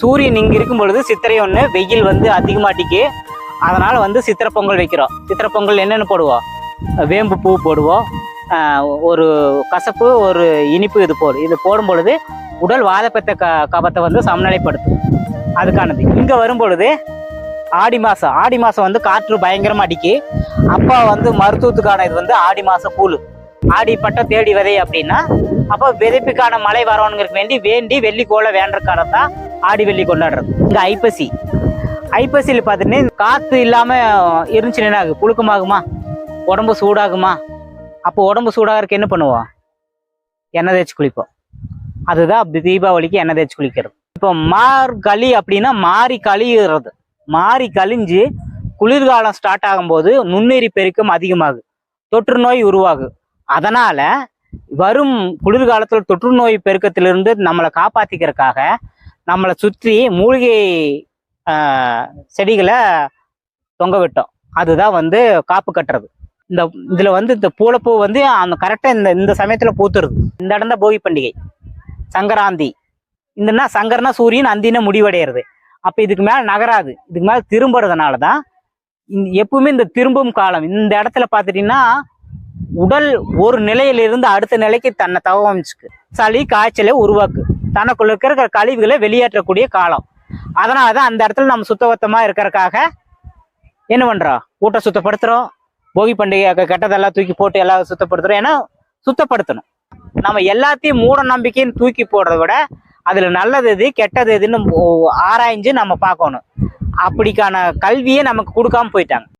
சூரியன் இங்கே இருக்கும் பொழுது சித்திரை ஒன்று வெயில் வந்து அதிகமாட்டிக்கு, அதனால் வந்து சித்திரை பொங்கல் வைக்கிறோம். சித்திரை பொங்கல் என்னென்ன போடுவோம்? வேம்பு பூ போடுவோம், ஒரு கசப்பு ஒரு இனிப்பு இது போடும் பொழுது உடல் வாதப்பெத்த கபத்தை வந்து சமநிலைப்படுத்தும். அதுக்கானது இங்கே வரும் பொழுது ஆடி மாதம் வந்து காற்று பயங்கரமாக அடிக்கி, அப்போ வந்து மருத்துவத்துக்கான இது வந்து ஆடி மாதம் கூழ், ஆடி பட்டம் தேடி விதை அப்படின்னா அப்போ விதைப்புக்கான மழை வரணுங்கிறதுக்கு வேண்டி வெள்ளிக்கோளை வேண்டறக்கான தான் ஆடி வெள்ளி கொண்டாடுறது. இங்கே ஐப்பசியில் பார்த்துட்டு காற்று இல்லாமல் இருந்துச்சுன்னா புழுக்கமாகுமா, உடம்பு சூடாகுமா? அப்போ உடம்பு சூடாகிறதுக்கு என்ன பண்ணுவோம்? எண்ணெய் தேய்ச்சி குளிப்போம். அதுதான் தீபாவளிக்கு எண்ணெய் தேய்ச்சி குளிக்கிறது. இப்போ மார்கழி அப்படின்னா மாறி கழிஞ்சு குளிர்காலம் ஸ்டார்ட் ஆகும்போது நுண்ணுயிரி பெருக்கம் அதிகமாகும், தொற்று நோய் உருவாகும். அதனால வரும் குளிர்காலத்தில் தொற்று நோய் பெருக்கத்திலிருந்து நம்மளை காப்பாத்திக்கிறதுக்காக நம்மளை சுற்றி மூலிகை செடிகளை தொங்க விட்டோம். அதுதான் வந்து காப்பு கட்டுறது. இதுல வந்து இந்த பூளைப்பூ வந்து அந்த கரெக்டா இந்த சமயத்துல பூத்துருது. இந்த இடம் தான் போகி பண்டிகை, சங்கராந்தி. இந்தன்னா சங்கரனா சூரியன், அந்தினா முடிவடைகிறது. அப்ப இதுக்கு மேல நகராது, இதுக்கு மேல திரும்புறதுனாலதான் எப்பவுமே இந்த திரும்பும் காலம். இந்த இடத்துல பாத்துட்டீங்கன்னா உடல் ஒரு நிலையிலிருந்து அடுத்த நிலைக்கு தன்னை தகவமைச்சுக்கு, சளி காய்ச்சலை உருவாக்கு, தனக்குள்ள இருக்கிற கழிவுகளை வெளியேற்றக்கூடிய காலம். அதனாலதான் அந்த இடத்துல நம்ம சுத்தபத்தமா இருக்கிறதுக்காக என்ன பண்றோம்? ஊட்ட சுத்தப்படுத்துறோம். போகி பண்டிகை கெட்டதெல்லாம் தூக்கி போட்டு எல்லாம் சுத்தப்படுத்துறோம். ஏன்னா சுத்தப்படுத்தணும். நம்ம எல்லாத்தையும் மூட நம்பிக்கைன்னு தூக்கி போடுறத விட அதுல நல்லது எது கெட்டது எதுன்னு ஆராய்ஞ்சு நம்ம பார்க்கணும். அப்படிக்கான கல்வியை நமக்கு கொடுக்காம போயிட்டாங்க.